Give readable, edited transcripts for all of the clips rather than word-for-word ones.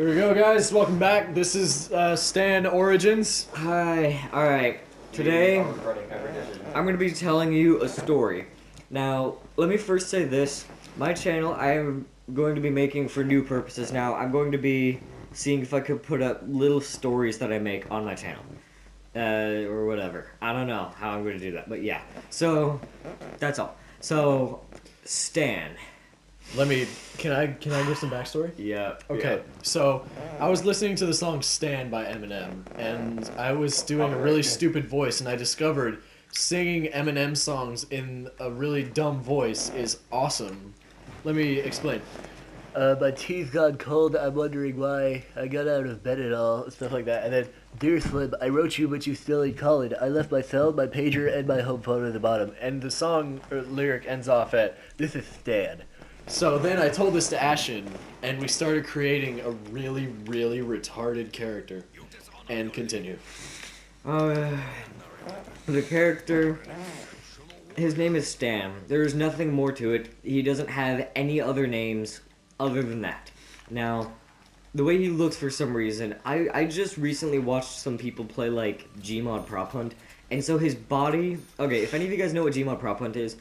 Here we go, guys. Welcome back. This is Stan Origins. Hi. Alright. Today, I'm going to be telling you a story. Now, let me first say this. My channel, I am going to be making for new purposes now. I'm going to be seeing if I could put up little stories that I make on my channel. Or whatever. I don't know how I'm going to do that, but yeah. So, that's all. So, Stan. Can I give some backstory? Yeah. Okay, yeah. so I was listening to the song Stan by Eminem, and I was doing a really stupid voice, and I discovered singing Eminem songs in a really dumb voice is awesome. Let me explain. My teeth got cold, I'm wondering why I got out of bed at all, stuff like that. And then, Dear Slim, I wrote you but you still ain't calling. I left my cell, my pager, and my home phone at the bottom. And the song or lyric ends off at, this is Stan. So then I told this to Ashen, and we started creating a really, really retarded character. And continue. The character, his name is Stan. There's nothing more to it. He doesn't have any other names other than that. Now, the way he looks for some reason, I just recently watched some people play like Gmod Prop Hunt, and so his body, okay, if any of you guys know what Gmod Prop Hunt is,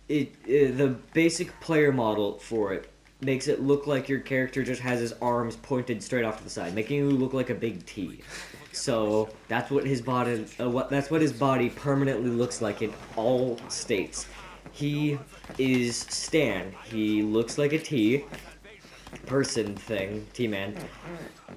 the basic player model for it makes it look like your character just has his arms pointed straight off to the side, making you look like a big T. So that's what his body, that's what his body permanently looks like in all states. He is Stan. He looks like a T person thing, T-man,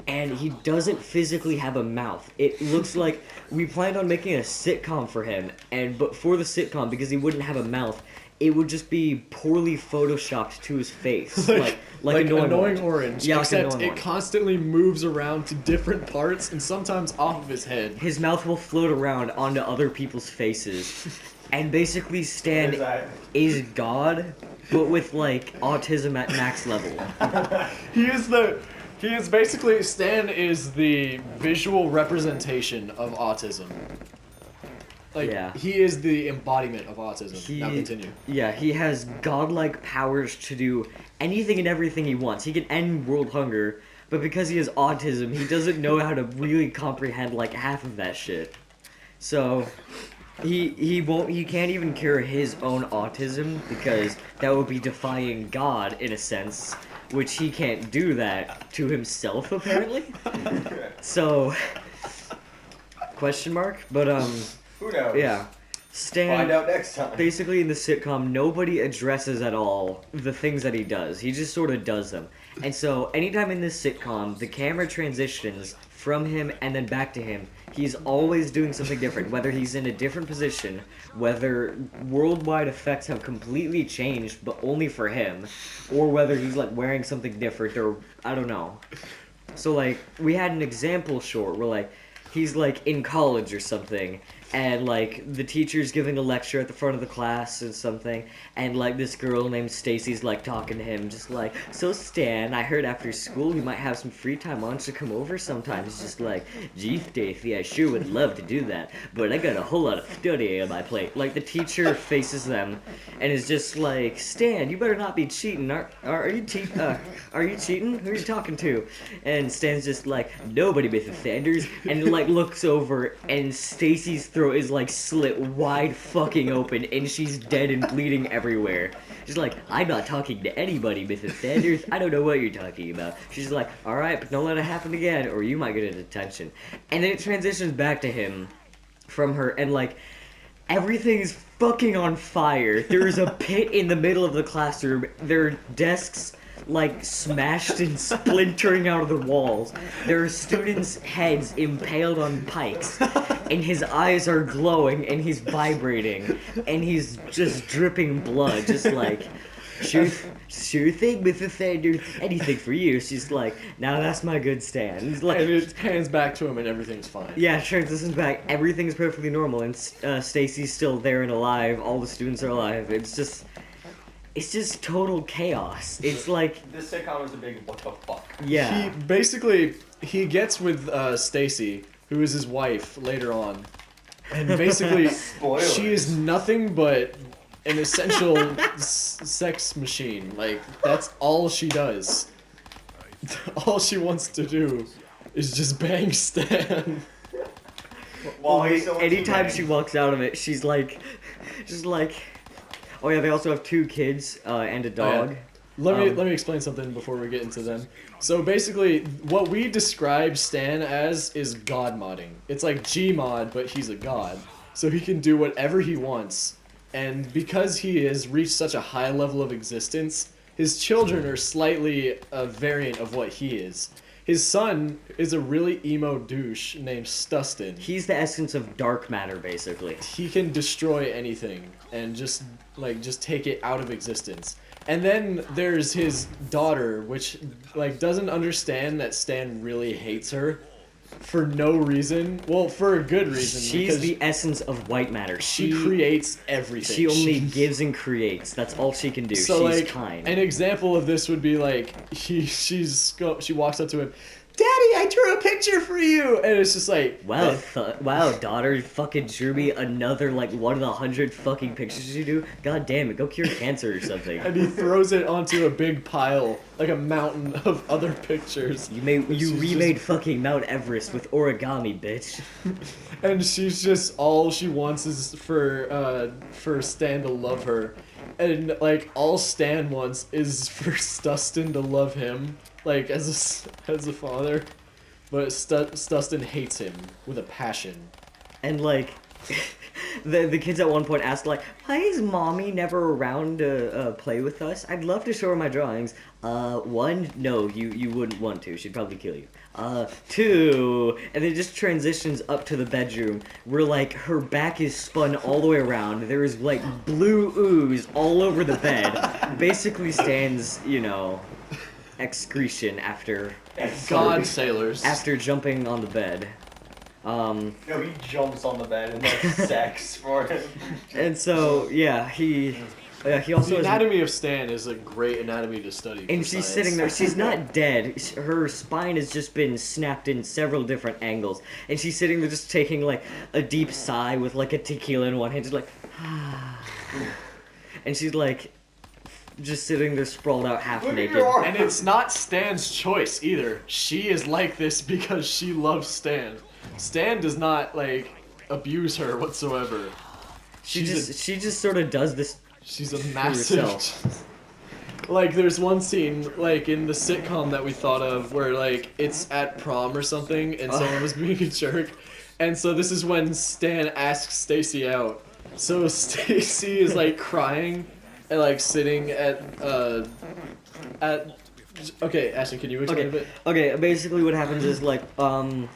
and he doesn't physically have a mouth. It looks like we planned on making a sitcom for him, but for the sitcom, because he wouldn't have a mouth, it would just be poorly photoshopped to his face, like annoying orange. Yeah, except like it constantly moves around to different parts and sometimes off of his head. His mouth will float around onto other people's faces, and basically Stan is God, but with like autism at max level. Stan is the visual representation of autism. Like, yeah. He is the embodiment of autism. Now continue. Yeah, he has godlike powers to do anything and everything he wants. He can end world hunger, but because he has autism, he doesn't know how to really comprehend like half of that shit. So, he can't even cure his own autism, because that would be defying God in a sense, which he can't do that to himself apparently. So, question mark, but who knows? yeah. Stan, find out next time. Basically, in the sitcom, nobody addresses at all the things that he does. He just sort of does them. And so, anytime in this sitcom, the camera transitions from him and then back to him, he's always doing something different. Whether he's in a different position, whether worldwide effects have completely changed, but only for him, or whether he's like wearing something different, or I don't know. So, like, we had an example short where, like, he's like in college or something, and like the teacher's giving a lecture at the front of the class or something, and like this girl named Stacy's like talking to him, just like, so Stan, I heard after school you might have some free time. Why don't you come over sometimes? He's just like, gee Stacy, I sure would love to do that, but I got a whole lot of studying on my plate. Like the teacher faces them and is just like, Stan, you better not be cheating. Are you cheating? Are you cheating? Who are you talking to? And Stan's just like, nobody, Mrs. Sanders, and like looks over and Stacy's throat is like slit wide fucking open and she's dead and bleeding everywhere. She's like, I'm not talking to anybody, Mrs. Sanders. I don't know what you're talking about. She's like, alright, but don't let it happen again or you might get a detention. And then it transitions back to him from her, and like everything is fucking on fire. There's a pit in the middle of the classroom. There are desks like smashed and splintering out of the walls. There are students' heads impaled on pikes, and his eyes are glowing, and he's vibrating, and he's just dripping blood, just like, sure thing, Mrs. Sanders, anything for you. She's like, now that's my good Stan. He's like, and it hands back to him, and everything's fine. Yeah, transitions back, everything's perfectly normal, and Stacy's still there and alive, all the students are alive. It's just total chaos. It's like... This sitcom is a big what the fuck. Yeah. He gets with Stacy, who is his wife, later on. And basically, she is nothing but an essential sex machine. Like, that's all she does. all she wants to do is just bang Stan. Anytime she walks out of it, she's like, oh yeah, they also have 2 kids and a dog. Oh, yeah. Let me explain something before we get into them. So basically, what we describe Stan as is God modding. It's like Gmod, but he's a god, so he can do whatever he wants. And because he has reached such a high level of existence, his children are slightly a variant of what he is. His son is a really emo douche named Stustin. He's the essence of dark matter, basically. He can destroy anything and just take it out of existence. And then there's his daughter, which doesn't understand that Stan really hates her for no reason. Well, for a good reason. She's the essence of white matter. She creates everything. She only gives and creates. That's all she can do. So she's kind. An example of this would be she walks up to him, "Daddy, I drew a picture for you," and it's just like, wow, wow, daughter, you fucking drew me another one of the 100 fucking pictures you do. God damn it, go cure cancer or something. And he throws it onto a big pile, like a mountain of other pictures. You remade fucking Mount Everest with origami, bitch. And she's just all she wants is for Stan to love her, and all Stan wants is for Stustin to love him. As a father, but Stustin hates him with a passion. And the kids at one point asked why is mommy never around to play with us? I'd love to show her my drawings. 1, no, you wouldn't want to. She'd probably kill you. 2, and it just transitions up to the bedroom where her back is spun all the way around. There is blue ooze all over the bed. Basically Stan's, excretion after God sailors after jumping on the bed. No, he jumps on the bed and that's sex for him. And so he also the anatomy of Stan is a great anatomy to study. And she's sitting there. She's not dead. Her spine has just been snapped in several different angles, and she's sitting there just taking a deep sigh with a tequila in one hand, just and she's just sitting there sprawled out half naked. And it's not Stan's choice either. She is like this because she loves Stan. Stan does not abuse her whatsoever. She just sort of does this. She's a massive. There's one scene in the sitcom that we thought of where it's at prom or something and someone was being a jerk, and so this is when Stan asks Stacy out. So Stacy is crying. And sitting at okay, Ashton, can you explain a bit? Okay, basically what happens is one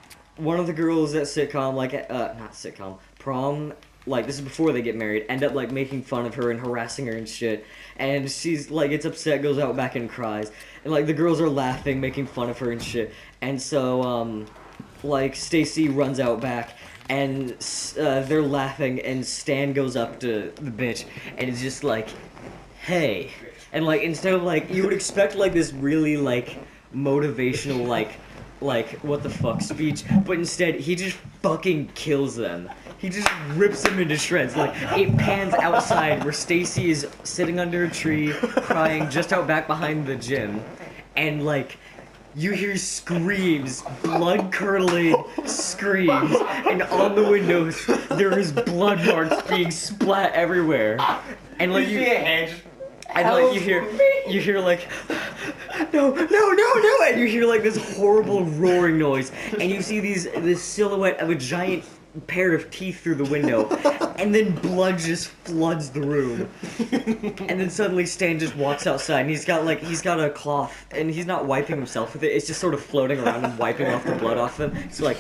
of the girls at sitcom, not sitcom, prom, this is before they get married, end up making fun of her and harassing her and shit. And she's gets upset, goes out back and cries. And the girls are laughing, making fun of her and shit. And so Stacy runs out back. And they're laughing, and Stan goes up to the bitch, and it's just hey. And instead of you would expect this really motivational what the fuck speech, but instead he just fucking kills them. He just rips them into shreds. It pans outside where Stacy is sitting under a tree crying just out back behind the gym, and you hear screams, blood-curdling screams, and on the windows there is blood marks being splat everywhere. And you see a hand. And you hear no, and you hear this horrible roaring noise, and you see this silhouette of a giant pair of teeth through the window, and then blood just floods the room. And then suddenly Stan just walks outside, and he's got a cloth, and he's not wiping himself with it, it's just sort of floating around and wiping off the blood off him. It's now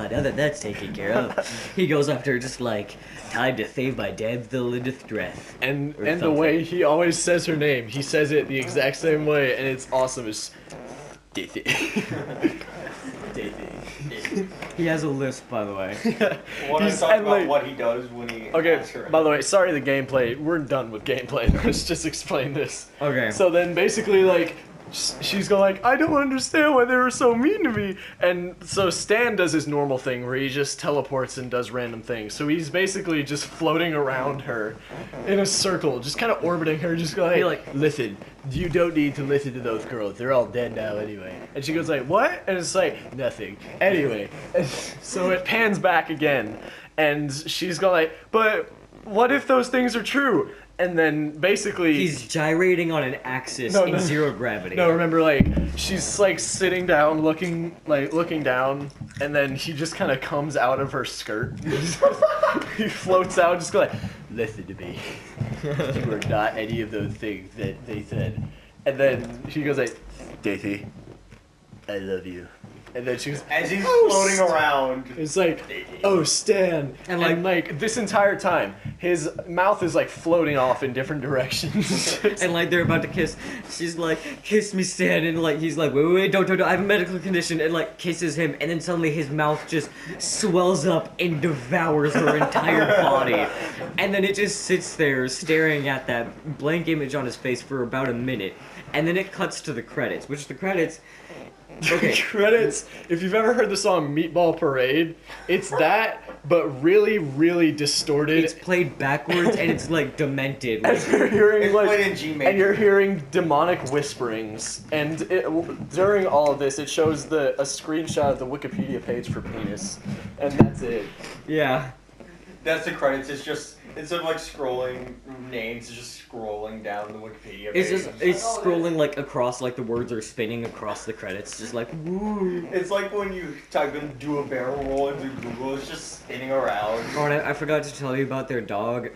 that that's taken care of, he goes up to her just time to save my damsel in distress. And the way he always says her name, he says it the exact same way, and it's awesome. It's Daisy. He has a lisp, by the way. Want to talk about what he does when he asks her? By the way, sorry the gameplay. We're done with gameplay. Let's just explain this. Okay. So then basically she's going like, I don't understand why they were so mean to me. And so Stan does his normal thing where he just teleports and does random things. So he's basically just floating around her in a circle, just kind of orbiting her, just going like, listen, you don't need to listen to those girls. They're all dead now anyway. And she goes like, what? And it's like, nothing. Anyway. And so it pans back again. And she's going like, but what if those things are true? And then basically he's gyrating on an axis in zero gravity. No, remember, like, she's like sitting down, looking down, and then he just kind of comes out of her skirt. He floats out, just go like, listen to me. You are not any of those things that they said. And then she goes like, Daisy, I love you. And then she goes, as he's floating around. It's like, oh, Stan. And like this entire time, his mouth is like floating off in different directions. And like they're about to kiss. She's like, kiss me, Stan. And like he's like, wait, don't. I have a medical condition. And like kisses him. And then suddenly his mouth just swells up and devours her entire body. And then it just sits there staring at that blank image on his face for about a minute. And then it cuts to the credits, which the credits... Okay. Credits. If you've ever heard the song Meatball Parade, it's that, but really, really distorted. It's played backwards and it's like demented. Like, and you're hearing it's played in G major. And you're hearing demonic whisperings. And during all of this, it shows a screenshot of the Wikipedia page for penis, and that's it. Yeah. That's the credits. It's just instead of like scrolling names, it's just scrolling down the Wikipedia page. It's scrolling like across, like the words are spinning across the credits, just like woo. It's like when you type in do a barrel roll into Google, it's just spinning around. Oh, and I forgot to tell you about their dog.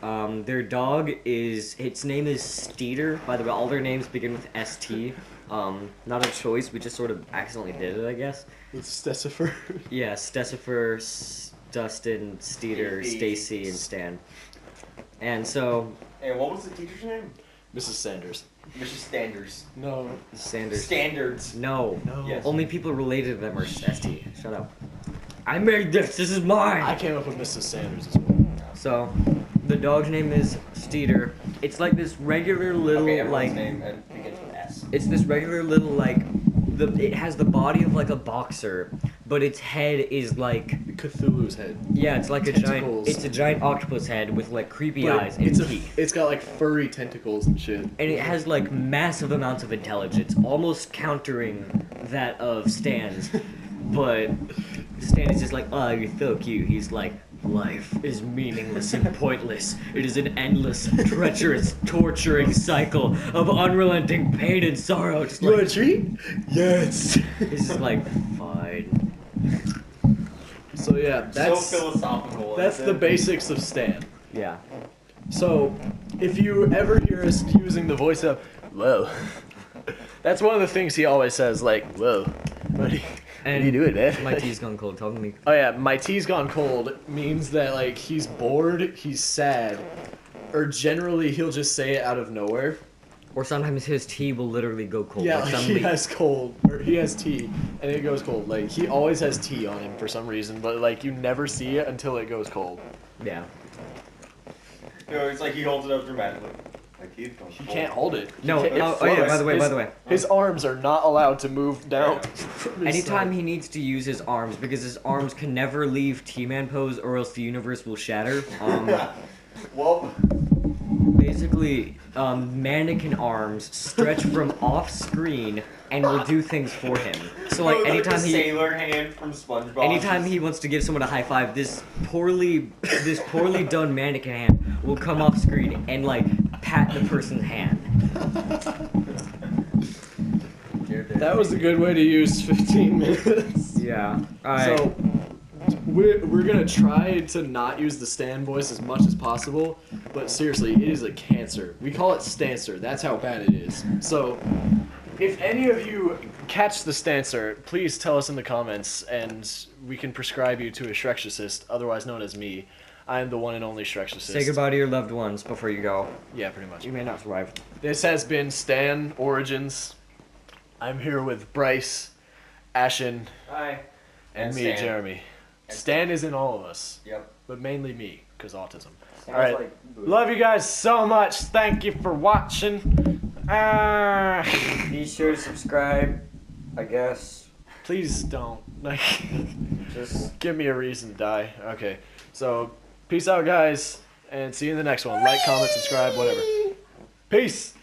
Their dog its name is Steeder. By the way, all their names begin with ST. Not a choice, we just sort of accidentally did it, I guess. It's Stessifer. Yeah, Stessifer, Dustin, Steeder, Stacy, and Stan. And so... And what was the teacher's name? Mrs. Sanders. Mrs. Standards. No. Sanders. Standards. No. Yes. Only people related to them are ST. Shut up. I made this. This is mine. I came up with Mrs. Sanders as well. So, the dog's name is Steeder. It's like this regular little, everyone's like... name begins with S. It's this regular little, like... It has the body of like a boxer, but its head is like Cthulhu's head. yeah, it's like Tentacles. it's a giant octopus head with like creepy But eyes and teeth. It's got like furry tentacles and shit. And it has like massive amounts of intelligence, almost countering that of Stan's. But Stan is just like, oh, you're so cute. He's like, life is meaningless and pointless. It is an endless, treacherous, torturing cycle of unrelenting pain and sorrow. Just You like, want a treat? Yes. he's just like, fine. So yeah, that's so philosophical. that's the basics of Stan. Yeah. So if you ever hear us using the voice of whoa, that's one of the things he always says, like, whoa, what are you doing, man? My tea's gone cold. Tell me. Oh yeah, my tea's gone cold means that like he's bored, he's sad, or generally he'll just say it out of nowhere. Or sometimes his tea will literally go cold. Yeah, like like suddenly. he has cold, or he has tea, and it goes cold. Like he always has tea on him for some reason, but like you never see it until it goes cold. Yeah. You know, it's like he holds it up dramatically. Like He can't hold it. No. It Oh yeah. floats. By the way. His arms are not allowed to move down. from his Anytime side. he needs to use his arms, because his arms can never leave T-Man pose, or else the universe will shatter. Well, Basically, mannequin arms stretch from off screen and will do things for him. So like anytime the he sailor hand from SpongeBob. anytime he wants to give someone a high five, this poorly done mannequin hand will come off screen and like pat the person's hand. That was a good way to use 15 minutes. Yeah. So we're gonna try to not use the Stan voice as much as possible, but seriously, it is a cancer. We call it Stancer. That's how bad it is. So if any of you catch the Stancer, please tell us in the comments, and we can prescribe you to a Shrexorcist, otherwise known as me. I am the one and only Shrexorcist. say goodbye to your loved ones before you go. Yeah, pretty much. You may not survive. This has been Stan Origins. I'm here with Bryce, Ashen, Hi. and me, Stan. Jeremy. Stan is in all of us, Yep. but mainly me, because autism. Sounds All right. like Love you guys so much. Thank you for watching. Peace sure to subscribe, I guess. Please don't. Like, Just give me a reason to die. Okay. So, peace out, guys, and see you in the next one. Like, comment, subscribe, whatever. Peace.